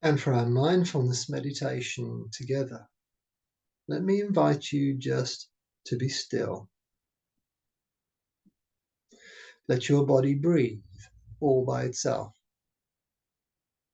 And for our mindfulness meditation together, let me invite you just to be still. Let your body breathe all by itself.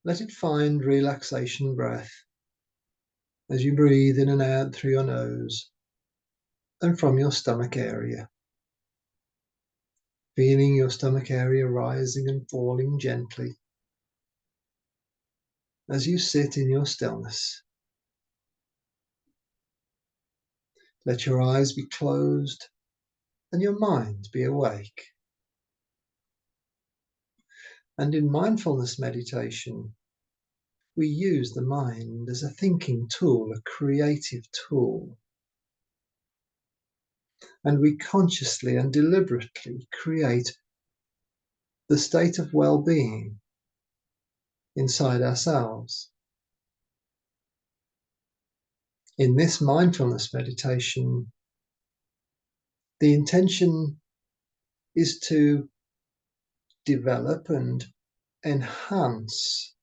Let it find relaxation breath as you breathe in and out through your nose and from your stomach area. Feeling your stomach area rising and falling gently as you sit in your stillness. Let your eyes be closed and your mind be awake. And in mindfulness meditation, we use the mind as a thinking tool, a creative tool. And we consciously and deliberately create the state of well-being inside ourselves. In this mindfulness meditation, the intention is to develop and enhance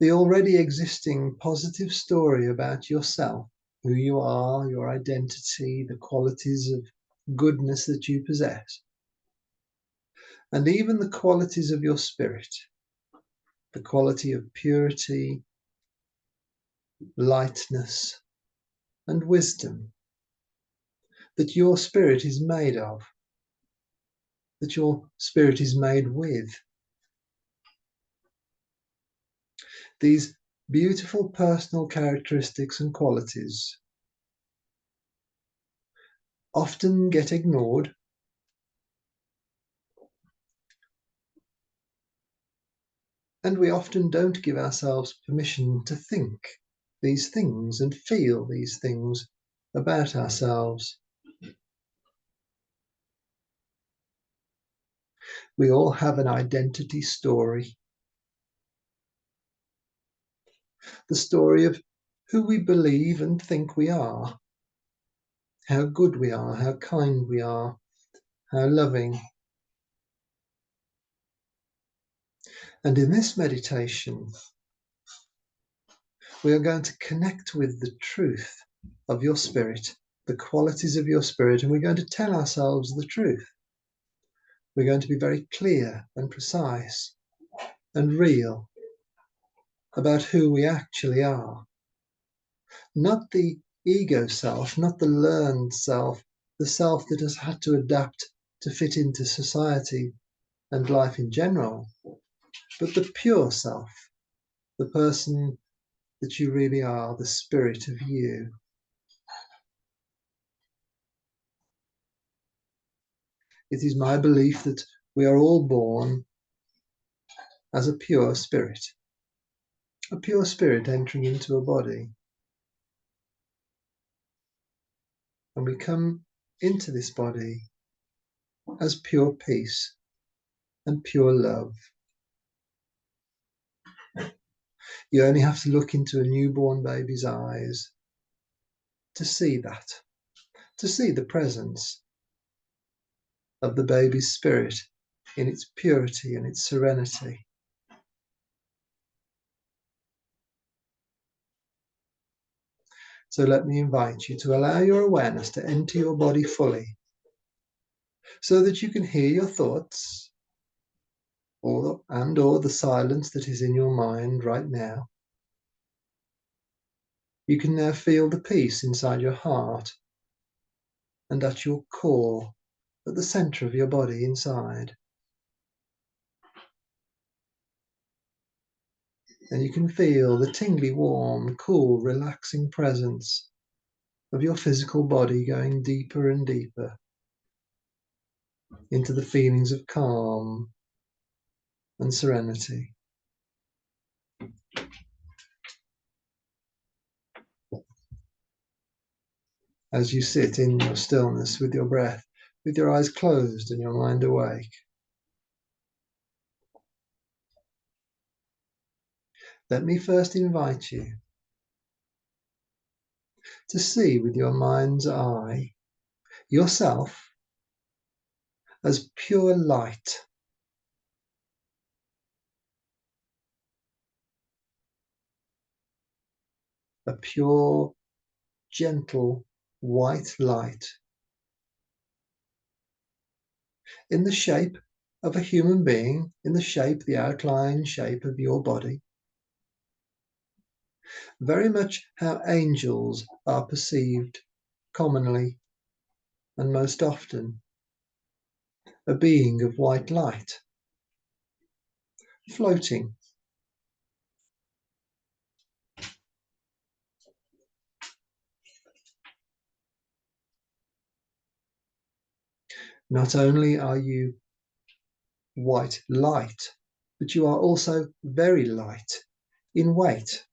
the already existing positive story about yourself, who you are, your identity, the qualities of goodness that you possess, and even the qualities of your spirit, the quality of purity, lightness, and wisdom that your spirit is made of, that your spirit is made with. These beautiful personal characteristics and qualities often get ignored, and we often don't give ourselves permission to think these things and feel these things about ourselves. We all have an identity story, the story of who we believe and think we are, how good we are, how kind we are, how loving. And in this meditation, we are going to connect with the truth of your spirit, the qualities of your spirit, and we're going to tell ourselves the truth. We're going to be very clear and precise and real about who we actually are. Not the ego self, not the learned self, the self that has had to adapt to fit into society and life in general, but the pure self, the person that you really are, the spirit of you. It is my belief that we are all born as a pure spirit entering into a body. And we come into this body as pure peace and pure love. You only have to look into a newborn baby's eyes to see that, to see the presence of the baby's spirit in its purity and its serenity. So let me invite you to allow your awareness to enter your body fully so that you can hear your thoughts or the silence that is in your mind right now. You can now feel the peace inside your heart and at your core, at the center of your body inside. And you can feel the tingly, warm, cool, relaxing presence of your physical body going deeper and deeper into the feelings of calm and serenity. As you sit in your stillness with your breath, with your eyes closed and your mind awake. Let me first invite you to see with your mind's eye yourself as pure light, a pure, gentle, white light in the shape of a human being, in the outline shape of your body. Very much how angels are perceived commonly and most often, a being of white light, floating. Not only are you white light, but you are also very light in weight.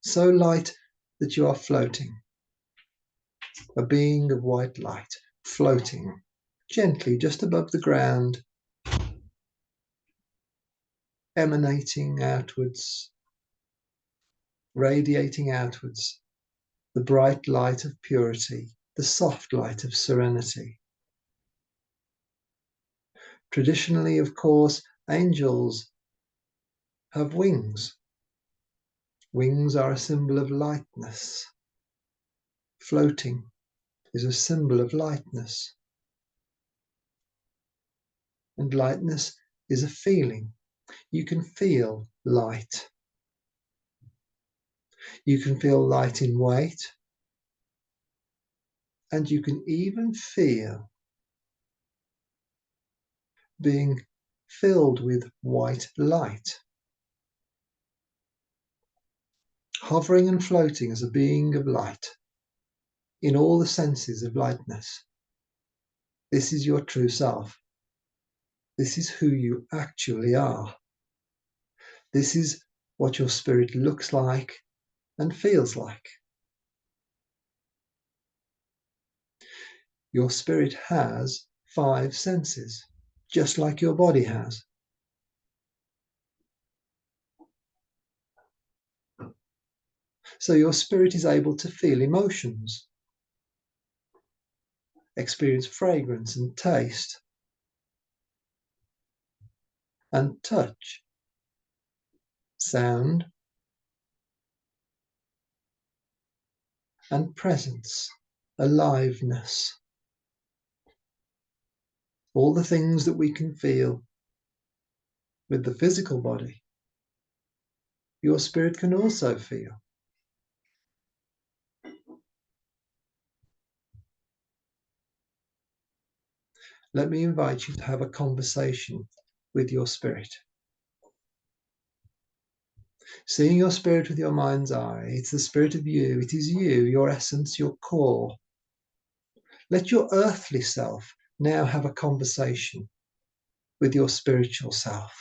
So light that you are floating. A being of white light, floating gently just above the ground, emanating outwards, radiating outwards, the bright light of purity, the soft light of serenity. Traditionally, of course, angels have wings. Wings are a symbol of lightness. Floating is a symbol of lightness. And lightness is a feeling. You can feel light. You can feel light in weight. And you can even feel being filled with white light. Hovering and floating as a being of light in all the senses of lightness. This is your true self. This is who you actually are. This is what your spirit looks like and feels like. Your spirit has 5 senses, just like your body has. So your spirit is able to feel emotions, experience fragrance and taste, and touch, sound, and presence, aliveness. All the things that we can feel with the physical body, your spirit can also feel. Let me invite you to have a conversation with your spirit. Seeing your spirit with your mind's eye, it's the spirit of you, it is you, your essence, your core. Let your earthly self now have a conversation with your spiritual self.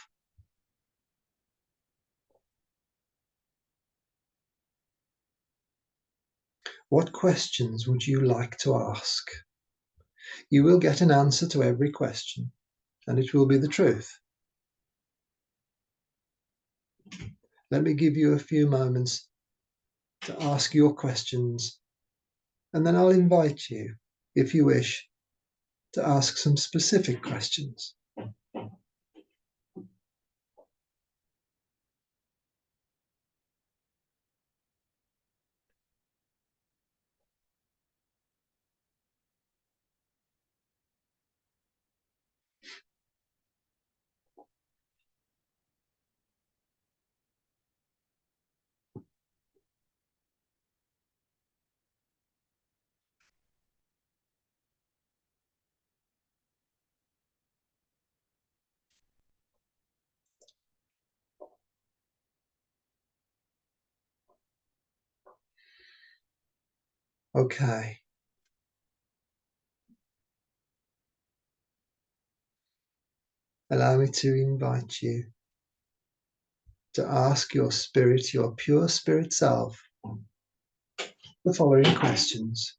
What questions would you like to ask? You will get an answer to every question, and it will be the truth. Let me give you a few moments to ask your questions, and then I'll invite you, if you wish, to ask some specific questions. Okay. Allow me to invite you to ask your spirit, your pure spirit self, the following questions.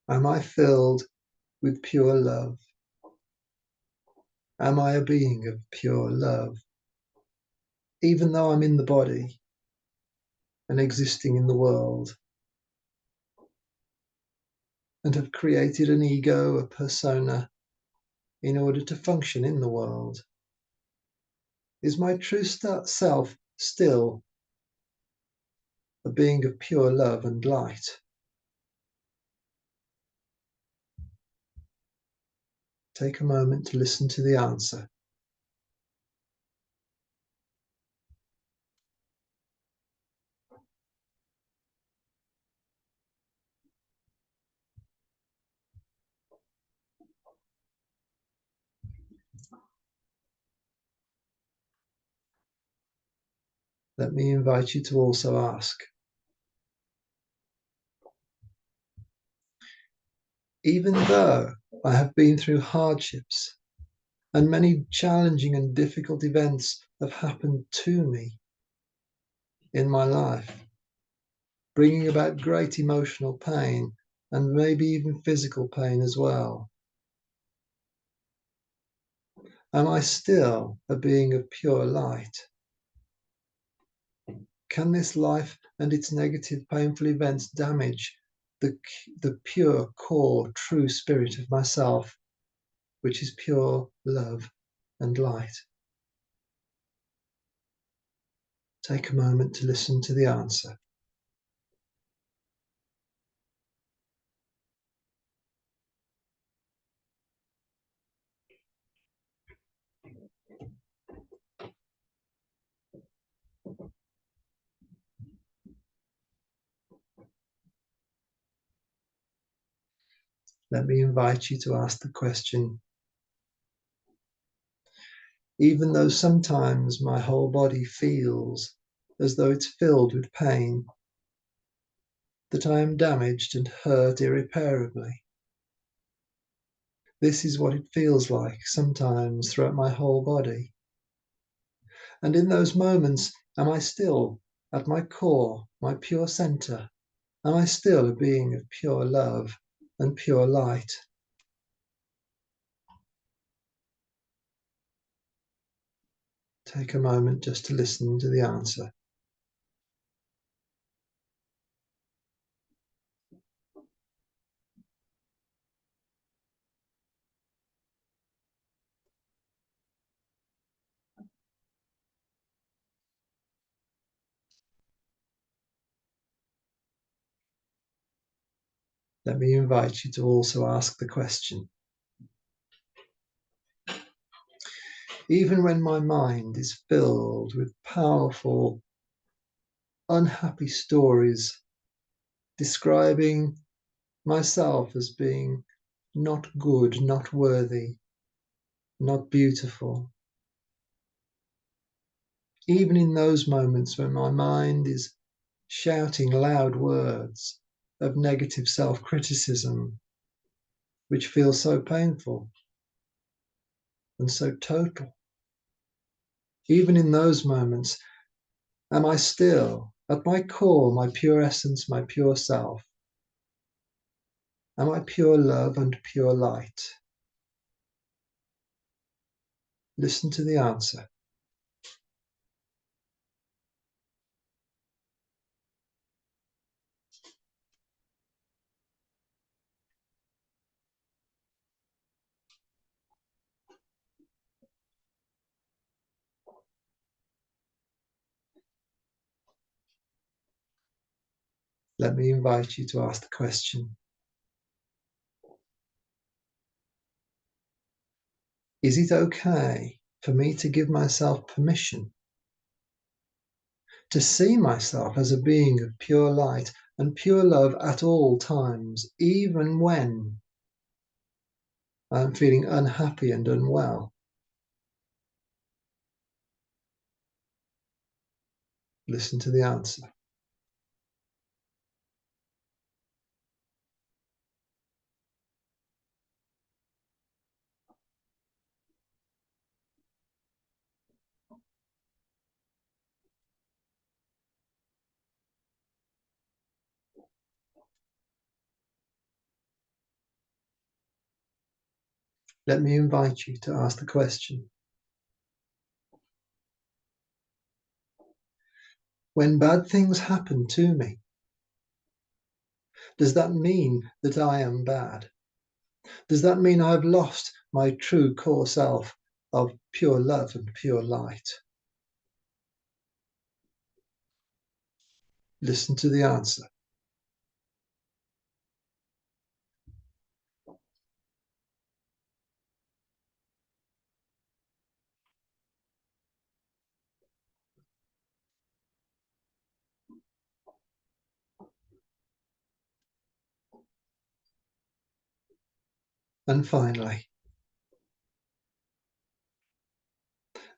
Am I filled with pure love? Am I a being of pure love? Even though I'm in the body and existing in the world, and have created an ego, a persona, in order to function in the world? Is my true self still a being of pure love and light? Take a moment to listen to the answer. Let me invite you to also ask, even though I have been through hardships and many challenging and difficult events have happened to me in my life, bringing about great emotional pain and maybe even physical pain as well, am I still a being of pure light? Can this life and its negative, painful events damage the pure, core, true spirit of myself, which is pure love and light? Take a moment to listen to the answer. Let me invite you to ask the question, even though sometimes my whole body feels as though it's filled with pain, that I am damaged and hurt irreparably. This is what it feels like sometimes throughout my whole body. And in those moments, am I still, at my core, my pure center, am I still a being of pure love and pure light? Take a moment just to listen to the answer. Let me invite you to also ask the question, even when my mind is filled with powerful, unhappy stories describing myself as being not good, not worthy, not beautiful, even in those moments when my mind is shouting loud words of negative self-criticism, which feels so painful and so total, even in those moments, am I still, at my core, my pure essence, my pure self? Am I pure love and pure light? Listen to the answer. Let me invite you to ask the question, is it okay for me to give myself permission to see myself as a being of pure light and pure love at all times, even when I'm feeling unhappy and unwell? Listen to the answer. Let me invite you to ask the question, when bad things happen to me, Does that mean that I am bad? Does that mean I have lost my true core self of pure love and pure light? Listen to the answer. And finally,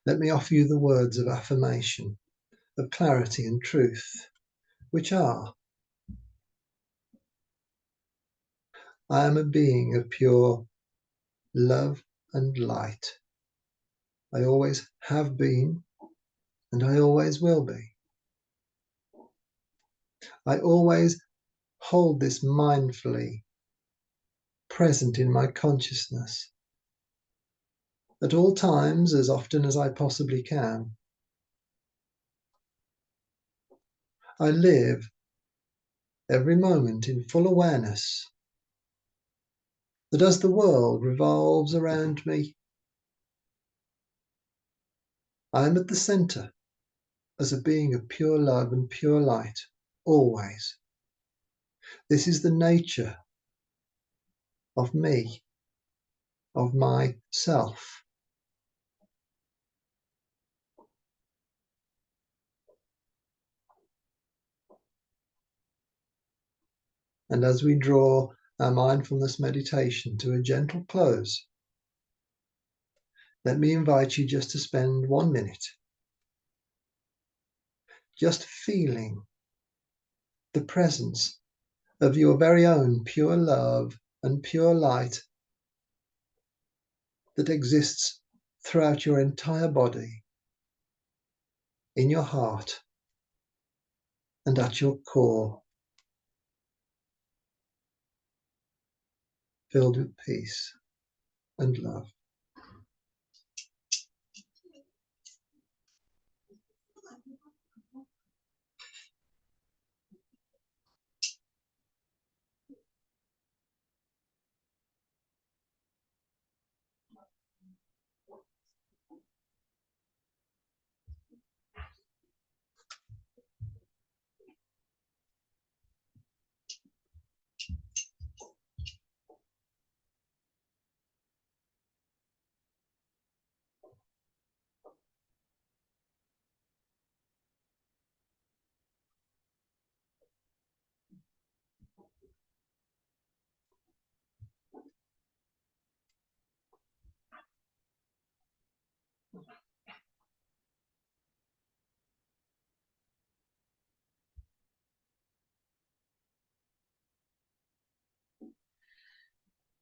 let me offer you the words of affirmation, of clarity and truth, which are: I am a being of pure love and light. I always have been, and I always will be. I always hold this mindfully present in my consciousness at all times, as often as I possibly can. I live every moment in full awareness that as the world revolves around me, I am at the center as a being of pure love and pure light, always. This is the nature of me, of myself. And as we draw our mindfulness meditation to a gentle close, let me invite you just to spend 1 minute just feeling the presence of your very own pure love and pure light that exists throughout your entire body, in your heart, and at your core, filled with peace and love.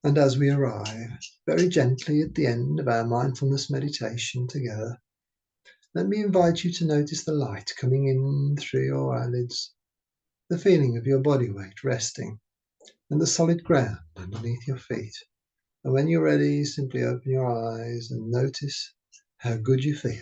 And as we arrive very gently at the end of our mindfulness meditation together, let me invite you to notice the light coming in through your eyelids, the feeling of your body weight resting, and the solid ground underneath your feet. And when you're ready, simply open your eyes and notice how good you feel.